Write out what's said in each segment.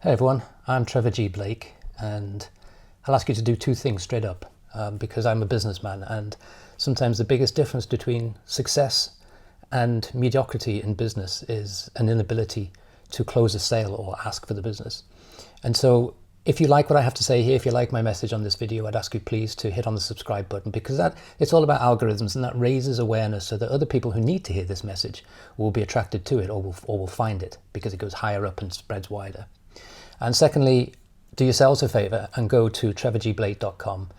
Hey everyone, I'm Trevor G. Blake, and I'll ask you to do two things straight up because I'm a businessman, and sometimes the biggest difference between success and mediocrity in business is an inability to close a sale or ask for the business. And so if you like what I have to say here, if you like my message on this video, I'd ask you please to hit on the subscribe button, because it's all about algorithms, and that raises awareness so that other people who need to hear this message will be attracted to it or will find it because it goes higher up and spreads wider. And secondly, do yourselves a favor and go to trevorgblake.com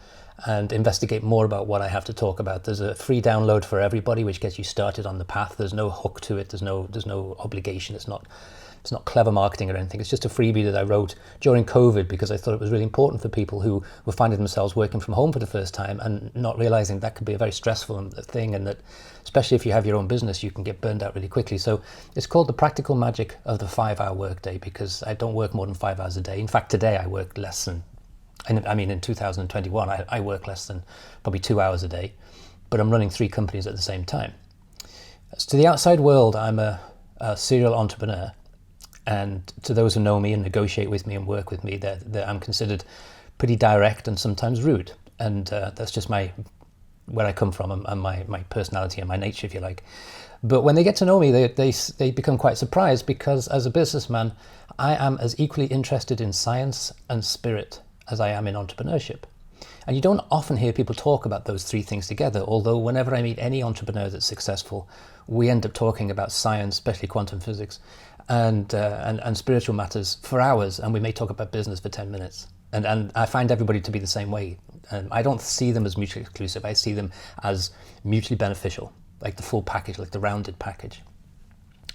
and investigate more about what I have to talk about. There's a free download for everybody, which gets you started on the path. There's no hook to it. There's no obligation. It's not clever marketing or anything. It's just a freebie that I wrote during COVID because I thought it was really important for people who were finding themselves working from home for the first time and not realizing that could be a very stressful thing, and that especially if you have your own business, you can get burned out really quickly. So it's called The Practical Magic of the 5-Hour Workday, because I don't work more than 5 hours a day. In fact, today I work less than, in 2021, I work less than probably 2 hours a day, but I'm running 3 companies at the same time. As to the outside world, I'm a serial entrepreneur. And to those who know me and negotiate with me and work with me, I'm considered pretty direct and sometimes rude. And that's just where I come from and my personality and my nature, if you like. But when they get to know me, they become quite surprised, because as a businessman, I am as equally interested in science and spirit as I am in entrepreneurship. And you don't often hear people talk about those 3 things together, although whenever I meet any entrepreneur that's successful, we end up talking about science, especially quantum physics, and spiritual matters for hours, and we may talk about business for 10 minutes. And I find everybody to be the same way. I don't see them as mutually exclusive. I see them as mutually beneficial, like the full package, like the rounded package.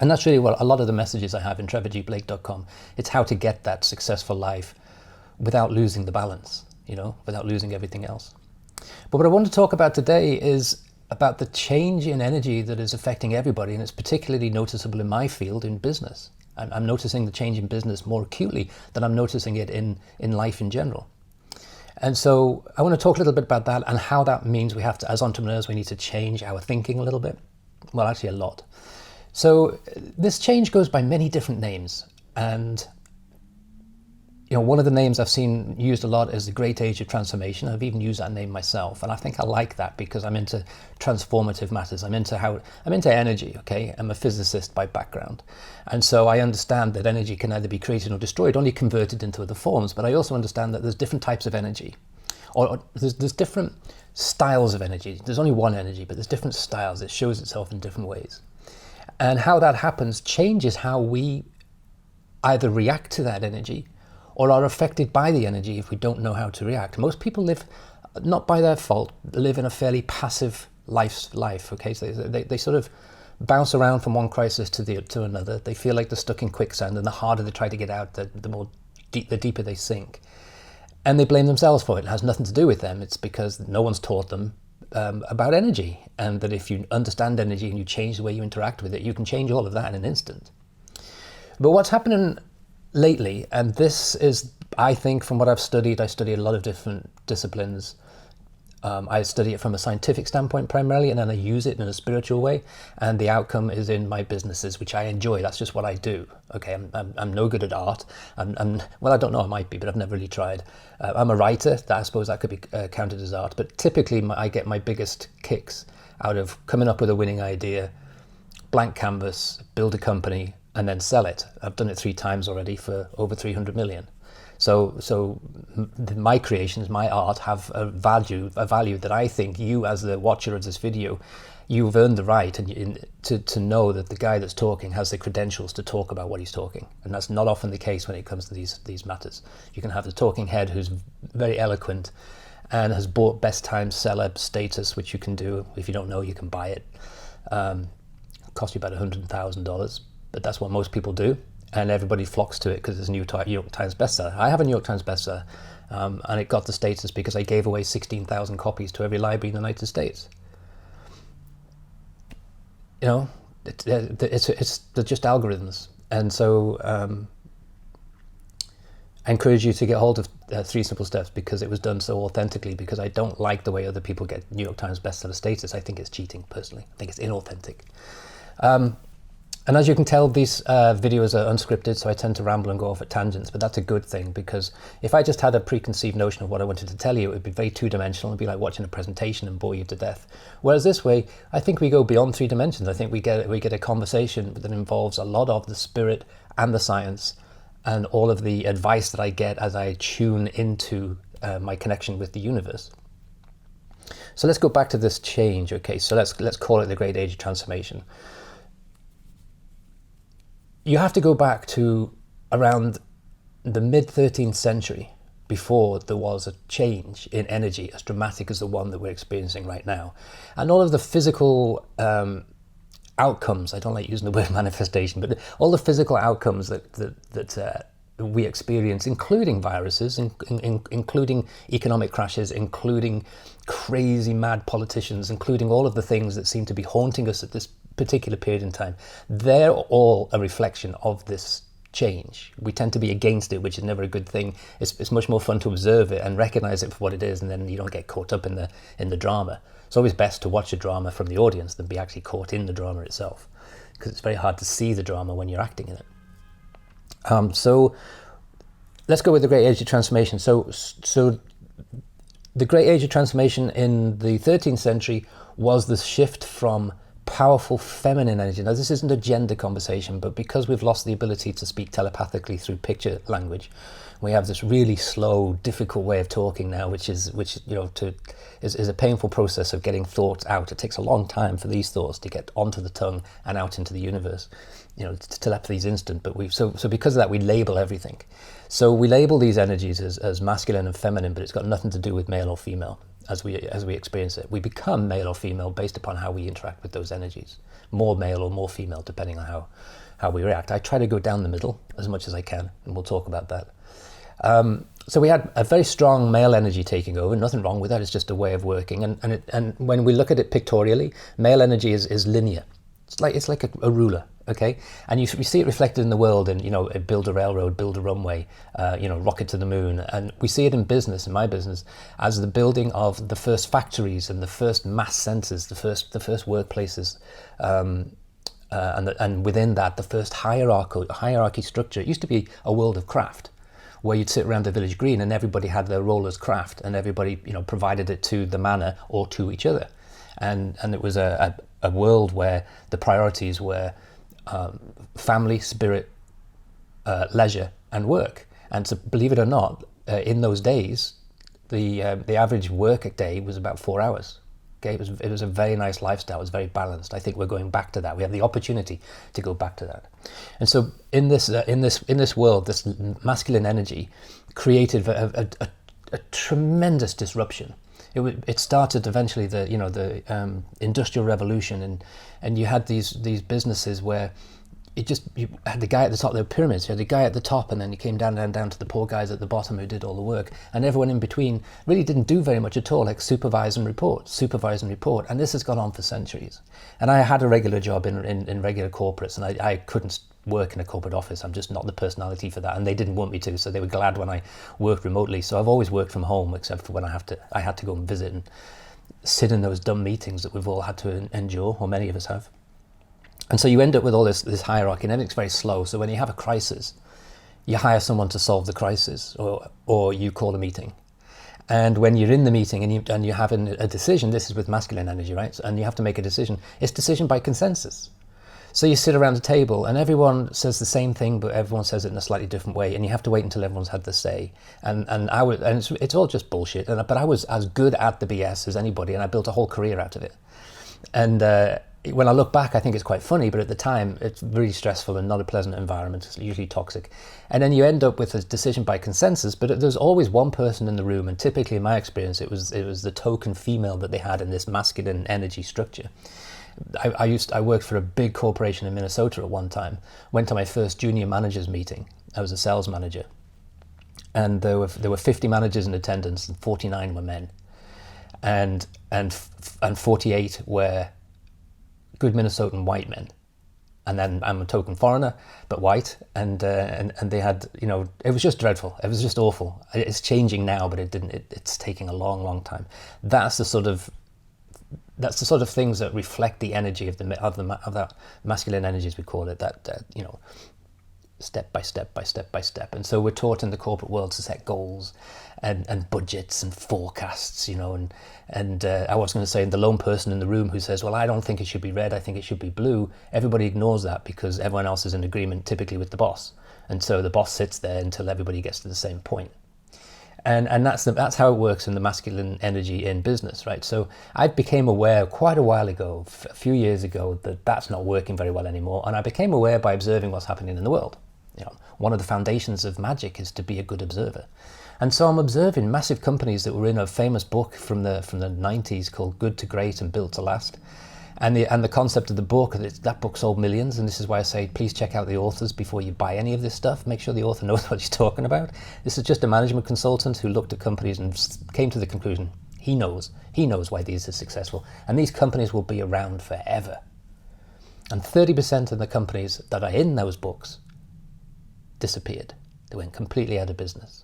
And that's really what a lot of the messages I have in trevorgblake.com. It's how to get that successful life without losing the balance, without losing everything else. But what I want to talk about today is about the change in energy that is affecting everybody, and it's particularly noticeable in my field, in business. I'm noticing the change in business more acutely than I'm noticing it in life in general. And so I want to talk a little bit about that and how that means we have to, as entrepreneurs, we need to change our thinking a little bit. Well, actually a lot. So this change goes by many different names, and one of the names I've seen used a lot is the Great Age of Transformation. I've even used that name myself, and I think I like that because I'm into transformative matters. I'm into energy, okay? I'm a physicist by background. And so I understand that energy can either be created or destroyed, only converted into other forms. But I also understand that there's different types of energy, or there's different styles of energy. There's only one energy, but there's different styles. It shows itself in different ways. And how that happens changes how we either react to that energy or are affected by the energy if we don't know how to react. Most people live, not by their fault, live in a fairly passive life, okay? So they sort of bounce around from one crisis to another. They feel like they're stuck in quicksand, and the harder they try to get out, the deeper they sink. And they blame themselves for it. It has nothing to do with them. It's because no one's taught them about energy, and that if you understand energy and you change the way you interact with it, you can change all of that in an instant. But what's happening lately, and this is, I think, from what I've studied, I study a lot of different disciplines. I study it from a scientific standpoint primarily, and then I use it in a spiritual way, and the outcome is in my businesses, which I enjoy. That's just what I do. Okay, I'm no good at art. Well, I don't know, I might be, but I've never really tried. I'm a writer. I suppose that could be counted as art, but typically I get my biggest kicks out of coming up with a winning idea, blank canvas, build a company, and then sell it. I've done it 3 times already for over 300 million. So my creations, my art, have a value that I think you, as the watcher of this video, you've earned the right to know that the guy that's talking has the credentials to talk about what he's talking. And that's not often the case when it comes to these matters. You can have the talking head who's very eloquent and has bought best time celeb status, which you can do. If you don't know, you can buy it. Cost you about $100,000. But that's what most people do, and everybody flocks to it because it's a New York Times bestseller. I have a New York Times bestseller, and it got the status because I gave away 16,000 copies to every library in the United States. They're just algorithms, and so I encourage you to get hold of 3 Simple Steps because it was done so authentically. Because I don't like the way other people get New York Times bestseller status. I think it's cheating, personally. I think it's inauthentic. And as you can tell, these videos are unscripted, so I tend to ramble and go off at tangents, but that's a good thing, because if I just had a preconceived notion of what I wanted to tell you, it would be very two-dimensional. It'd be like watching a presentation and bore you to death. Whereas this way, I think we go beyond 3 dimensions. I think we get a conversation that involves a lot of the spirit and the science and all of the advice that I get as I tune into my connection with the universe. So let's go back to this change, okay? So let's call it the Great Age of Transformation. You have to go back to around the mid-13th century before there was a change in energy as dramatic as the one that we're experiencing right now. And all of the physical outcomes, I don't like using the word manifestation, but all the physical outcomes that we experience, including viruses, including economic crashes, including crazy mad politicians, including all of the things that seem to be haunting us at this particular period in time, they're all a reflection of this change. We tend to be against it, which is never a good thing. It's much more fun to observe it and recognize it for what it is, and then you don't get caught up in the drama. It's always best to watch a drama from the audience than be actually caught in the drama itself, because it's very hard to see the drama when you're acting in it. So let's go with the Great Age of Transformation. So the Great Age of Transformation in the 13th century was the shift from powerful feminine energy. Now, this isn't a gender conversation, but because we've lost the ability to speak telepathically through picture language, we have this really slow, difficult way of talking now, which is a painful process of getting thoughts out. It takes a long time for these thoughts to get onto the tongue and out into the universe. Telepathy is instant, but so because of that, we label everything. So we label these energies as masculine and feminine, but it's got nothing to do with male or female. As we experience it, we become male or female based upon how we interact with those energies. More male or more female, depending on how we react. I try to go down the middle as much as I can, and we'll talk about that. So we had a very strong male energy taking over. Nothing wrong with that. It's just a way of working. And when we look at it pictorially, male energy is linear. It's like a ruler. Okay, and we see it reflected in the world, and build a railroad, build a runway, rocket to the moon, and we see it in business, in my business, as the building of the first factories and the first mass centers, the first workplaces, and within that, the first hierarchy structure. It used to be a world of craft, where you'd sit around the village green and everybody had their role as craft, and everybody provided it to the manor or to each other, and it was a world where the priorities were family, spirit, leisure, and work. And so, believe it or not, in those days, the average work day was about 4 hours. Okay, it was a very nice lifestyle. It was very balanced. I think we're going back to that. We have the opportunity to go back to that. And so, in this world, this masculine energy created a tremendous disruption. It started eventually the Industrial Revolution, and you had these businesses where you had the guy at the top. There were pyramids. You had the guy at the top, and then you came down to the poor guys at the bottom who did all the work, and everyone in between really didn't do very much at all, like supervise and report. And this has gone on for centuries. And I had a regular job in regular corporates, and I couldn't work in a corporate office. I'm just not the personality for that, and they didn't want me to, so they were glad when I worked remotely. So I've always worked from home, except for when I had to go and visit and sit in those dumb meetings that we've all had to endure, or many of us have. And so you end up with all this hierarchy, and everything's very slow. So when you have a crisis, you hire someone to solve the crisis, or you call a meeting. And when you're in the meeting and you're having a decision, this is with masculine energy, right? And you have to make a decision. It's decision by consensus. So you sit around a table and everyone says the same thing, but everyone says it in a slightly different way, and you have to wait until everyone's had the say. And it's all just bullshit. But I was as good at the BS as anybody, and I built a whole career out of it. And when I look back, I think it's quite funny, but at the time, it's really stressful and not a pleasant environment. It's usually toxic. And then you end up with a decision by consensus, but there's always one person in the room, and typically, in my experience, it was the token female that they had in this masculine energy structure. I worked for a big corporation in Minnesota at one time. Went to my first junior managers meeting. I was a sales manager, and there were 50 managers in attendance, and 49 were men, and 48 were good Minnesotan white men. And then I'm a token foreigner, but white, and they had, it was just dreadful. It was just awful. It's changing now, but it's taking a long, long time. That's the sort of that's the sort of things that reflect the energy of that masculine energy, as we call it, that step by step by step by step. And so we're taught in the corporate world to set goals and budgets and forecasts, and I was going to say, the lone person in the room who says, well, I don't think it should be red, I think it should be blue, everybody ignores that because everyone else is in agreement, typically with the boss. And so the boss sits there until everybody gets to the same point. And that's how it works in the masculine energy in business, right? So I became aware quite a while ago, a few years ago, that that's not working very well anymore. And I became aware by observing what's happening in the world. One of the foundations of magic is to be a good observer. And so I'm observing massive companies that were in a famous book from the 90s called Good to Great and Built to Last. And the concept of the book, that book sold millions, and this is why I say, please check out the authors before you buy any of this stuff. Make sure the author knows what he's talking about. This is just a management consultant who looked at companies and came to the conclusion, he knows why these are successful. And these companies will be around forever. And 30% of the companies that are in those books disappeared. They went completely out of business.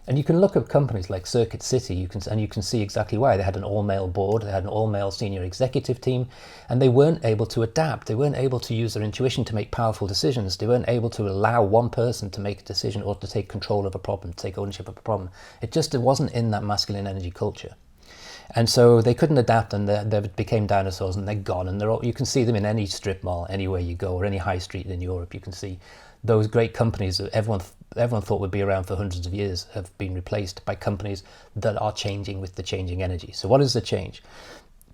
And you can look at companies like Circuit City, you can see exactly why. They had an all-male board, they had an all-male senior executive team, and they weren't able to adapt. They weren't able to use their intuition to make powerful decisions. They weren't able to allow one person to make a decision or to take control of a problem, take ownership of a problem. It wasn't in that masculine energy culture. And so they couldn't adapt, and they became dinosaurs, and they're gone. And you can see them in any strip mall, anywhere you go, or any high street in Europe. You can see those great companies that everyone thought would be around for hundreds of years have been replaced by companies that are changing with the changing energy. So what is the change?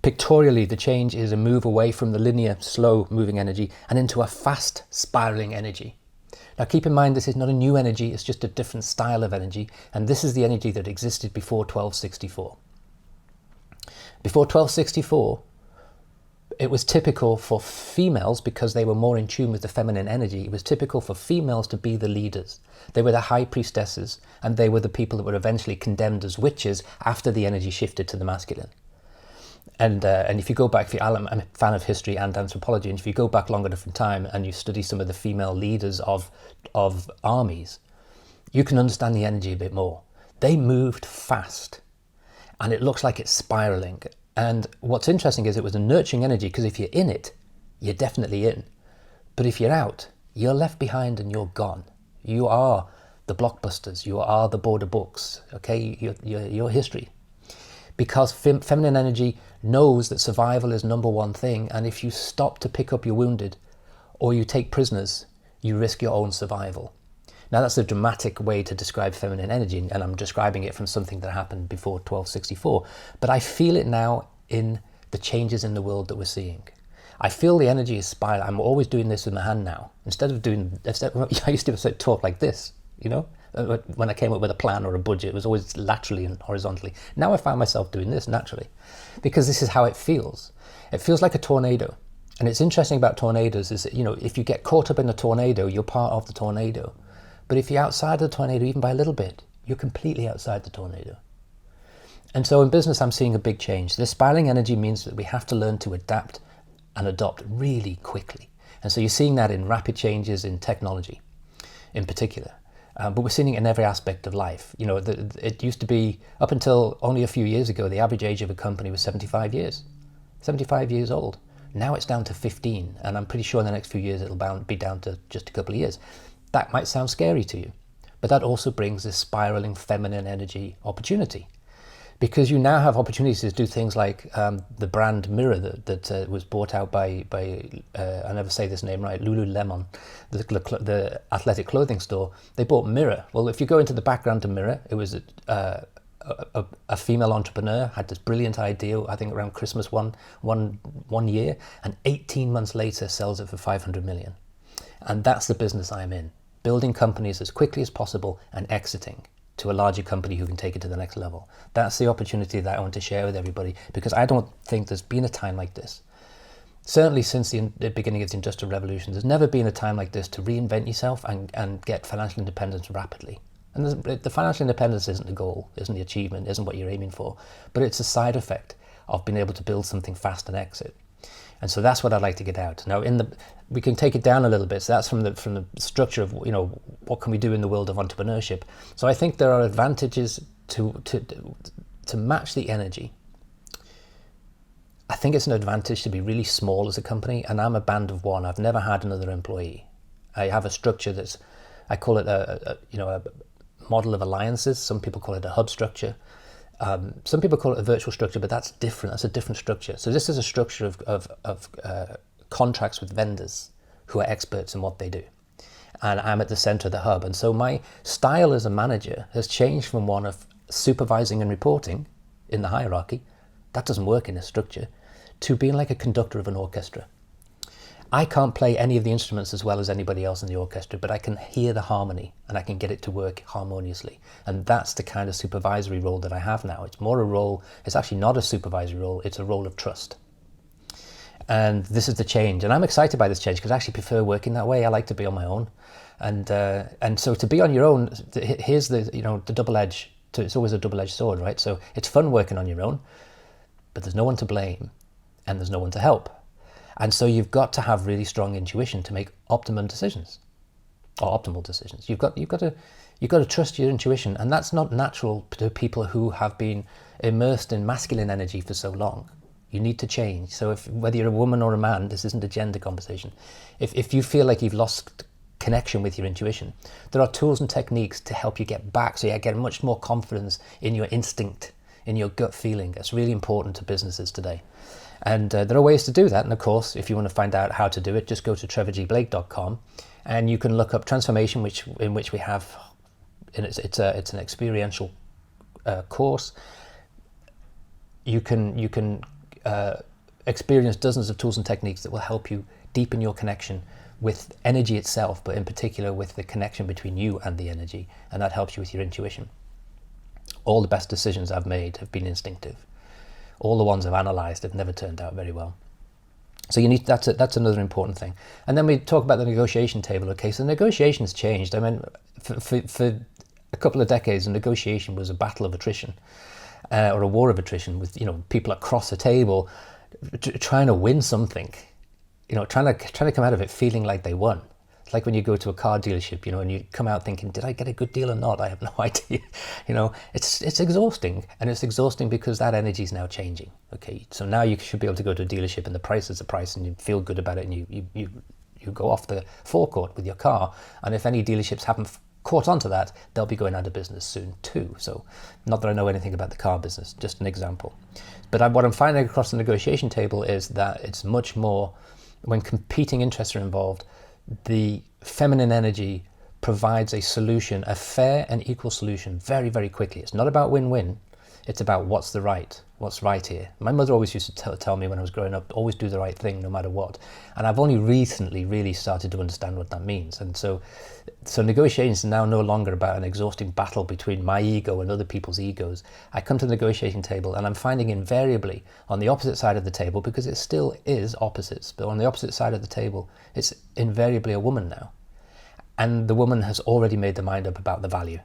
Pictorially, the change is a move away from the linear, slow-moving energy and into a fast, spiraling energy. Now keep in mind, this is not a new energy, it's just a different style of energy, and this is the energy that existed before 1264. Before 1264, it was typical for females, because they were more in tune with the feminine energy, it was typical for females to be the leaders. They were the high priestesses, and they were the people that were eventually condemned as witches after the energy shifted to the masculine. And if you go back, I'm a fan of history and anthropology, and if you go back long enough in time and you study some of the female leaders of armies, you can understand the energy a bit more. They moved fast, and it looks like it's spiraling. And what's interesting is it was a nurturing energy, because if you're in it, you're definitely in. But if you're out, you're left behind and you're gone. You are the blockbusters, you are the border books, okay? You're history. Because feminine energy knows that survival is number one thing, and if you stop to pick up your wounded or you take prisoners, you risk your own survival. Now that's a dramatic way to describe feminine energy, and I'm describing it from something that happened before 1264, but I feel it now in the changes in the world that we're seeing. I feel the energy is spiraling. I'm always doing this with my hand now. I used to talk like this, when I came up with a plan or a budget, it was always laterally and horizontally. Now I find myself doing this naturally, because this is how it feels. It feels like a tornado. And it's interesting about tornadoes is that, if you get caught up in a tornado, you're part of the tornado. But if you're outside of the tornado, even by a little bit, you're completely outside the tornado. And so in business, I'm seeing a big change. This spiraling energy means that we have to learn to adapt and adopt really quickly. And so you're seeing that in rapid changes in technology in particular. But we're seeing it in every aspect of life. It used to be, up until only a few years ago, the average age of a company was 75 years. 75 years old. Now it's down to 15. And I'm pretty sure in the next few years, it'll be down to just a couple of years. That might sound scary to you, but that also brings this spiraling feminine energy opportunity, because you now have opportunities to do things like the brand Mirror that was bought out by I never say this name right, Lululemon, the athletic clothing store. They bought Mirror. Well, if you go into the background to Mirror, it was a female entrepreneur had this brilliant idea, I think around Christmas one year, and 18 months later sells it for 500 million. And that's the business I'm in, building companies as quickly as possible and exiting to a larger company who can take it to the next level. That's the opportunity that I want to share with everybody, because I don't think there's been a time like this. Certainly since the beginning of the Industrial Revolution, there's never been a time like this to reinvent yourself and get financial independence rapidly. And the financial independence isn't the goal, isn't the achievement, isn't what you're aiming for, but it's a side effect of being able to build something fast and exit. And so that's what I'd like to get out. Now, we can take it down a little bit. So that's from the structure of what can we do in the world of entrepreneurship. So I think there are advantages to match the energy I think it's an advantage to be really small as a company, and I'm a band of one. I've never had another employee. I have a structure that's, I call it a model of alliances. Some people call it a hub structure. Some people call it a virtual structure, but that's different. That's a different structure. So this is a structure of contracts with vendors who are experts in what they do. And I'm at the center of the hub. And so my style as a manager has changed from one of supervising and reporting in the hierarchy, that doesn't work in a structure, to being like a conductor of an orchestra. I can't play any of the instruments as well as anybody else in the orchestra, but I can hear the harmony and I can get it to work harmoniously. And that's the kind of supervisory role that I have now. It's more a role, it's actually not a supervisory role, it's a role of trust. And this is the change. And I'm excited by this change because I actually prefer working that way. I like to be on my own. And so to be on your own, here's the double edge. It's always a double-edged sword, right? So it's fun working on your own, but there's no one to blame and there's no one to help. And so you've got to have really strong intuition to make optimum decisions or optimal decisions. You've got to trust your intuition, and that's not natural to people who have been immersed in masculine energy for so long. You need to change. So whether you're a woman or a man, this isn't a gender conversation. If you feel like you've lost connection with your intuition, there are tools and techniques to help you get back, so you get much more confidence in your instinct, in your gut feeling. That's really important to businesses today. And there are ways to do that. And of course, if you want to find out how to do it, just go to trevorgblake.com and you can look up transformation, in which we have, it's an experiential course. You can experience dozens of tools and techniques that will help you deepen your connection with energy itself, but in particular with the connection between you and the energy, and that helps you with your intuition. All the best decisions I've made have been instinctive. All the ones I've analysed have never turned out very well. So that's another important thing. And then we talk about the negotiation table. Okay, so the negotiations changed. I mean, for a couple of decades, the negotiation was a battle of attrition, or a war of attrition, with people across the table trying to win something, trying to come out of it feeling like they won. It's like when you go to a car dealership, and you come out thinking, did I get a good deal or not? I have no idea. It's exhausting, and it's exhausting because that energy is now changing. Okay, so now you should be able to go to a dealership and the price is the price, and you feel good about it, and you go off the forecourt with your car. And if any dealerships haven't caught onto that, they'll be going out of business soon too. So, not that I know anything about the car business, just an example. But what I'm finding across the negotiation table is that it's much more, when competing interests are involved, the feminine energy provides a solution, a fair and equal solution, very, very quickly. It's not about win-win. It's about what's right here. My mother always used to tell me when I was growing up, always do the right thing no matter what. And I've only recently really started to understand what that means. And so negotiations are now no longer about an exhausting battle between my ego and other people's egos. I come to the negotiating table and I'm finding invariably on the opposite side of the table, because it still is opposites, but on the opposite side of the table, it's invariably a woman now. And the woman has already made their mind up about the value.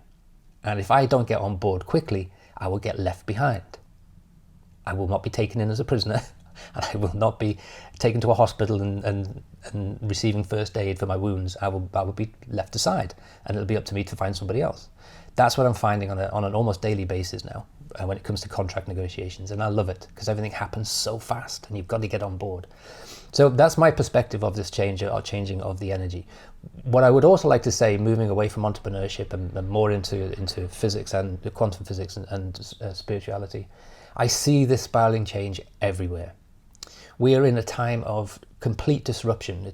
And if I don't get on board quickly, I will get left behind. I will not be taken in as a prisoner, and I will not be taken to a hospital and receiving first aid for my wounds. I will be left aside, and it'll be up to me to find somebody else. That's what I'm finding on an almost daily basis now when it comes to contract negotiations, and I love it because everything happens so fast, and you've got to get on board. So that's my perspective of this changing of the energy. What I would also like to say, moving away from entrepreneurship and more into physics and quantum physics and spirituality, I see this spiraling change everywhere. We are in a time of complete disruption.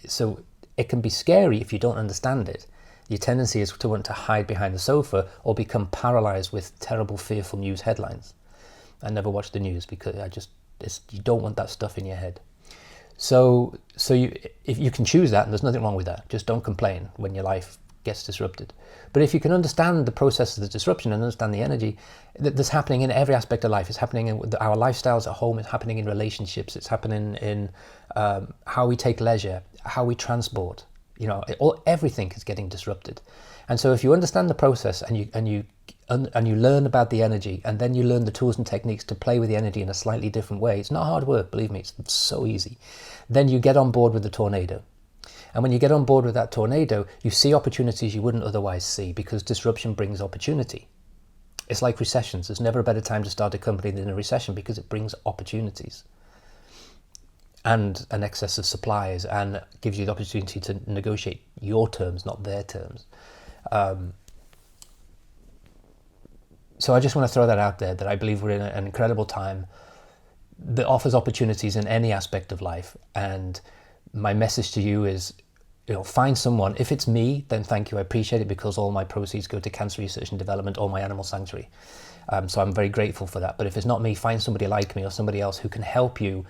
So it can be scary if you don't understand it. Your tendency is to want to hide behind the sofa or become paralyzed with terrible, fearful news headlines. I never watch the news because you don't want that stuff in your head. So if you can choose that, and there's nothing wrong with that, just don't complain when your life gets disrupted. But if you can understand the process of the disruption and understand the energy that's happening in every aspect of life, it's happening in our lifestyles at home, it's happening in relationships, it's happening in how we take leisure, how we transport. Everything is getting disrupted. And so if you understand the process and you learn about the energy, and then you learn the tools and techniques to play with the energy in a slightly different way, it's not hard work, believe me, it's so easy. Then you get on board with the tornado. And when you get on board with that tornado, you see opportunities you wouldn't otherwise see, because disruption brings opportunity. It's like recessions. There's never a better time to start a company than a recession, because it brings opportunities. and an excess of supplies, and gives you the opportunity to negotiate your terms, not their terms. So I just want to throw that out there, that I believe we're in an incredible time that offers opportunities in any aspect of life. And my message to you is, find someone. If it's me, then thank you, I appreciate it, because all my proceeds go to cancer research and development or my animal sanctuary. So I'm very grateful for that. But if it's not me, find somebody like me or somebody else who can help you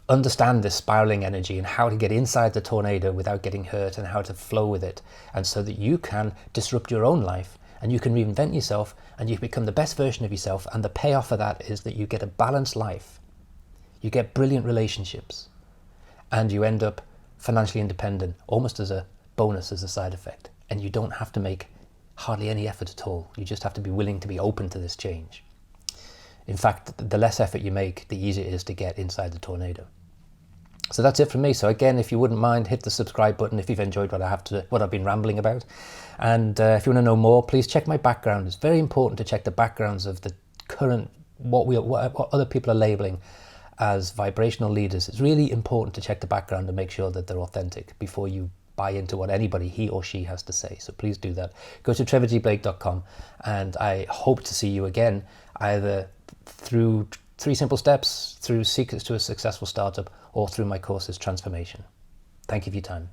understand this spiraling energy and how to get inside the tornado without getting hurt, and how to flow with it, and so that you can disrupt your own life and you can reinvent yourself and you become the best version of yourself. And the payoff for that is that you get a balanced life, you get brilliant relationships, and you end up financially independent, almost as a bonus, as a side effect. And you don't have to make hardly any effort at all. You just have to be willing to be open to this change. In fact, the less effort you make, the easier it is to get inside the tornado. So that's it from me. So again, if you wouldn't mind, hit the subscribe button if you've enjoyed what I've been rambling about. And if you want to know more, please check my background. It's very important to check the backgrounds of the current, what other people are labeling as vibrational leaders. It's really important to check the background and make sure that they're authentic before you buy into what anybody, he or she, has to say. So please do that. Go to trevorgblake.com, and I hope to see you again, either through 3 Simple Steps, through Secrets to a Successful Startup, or through my courses, Transformation. Thank you for your time.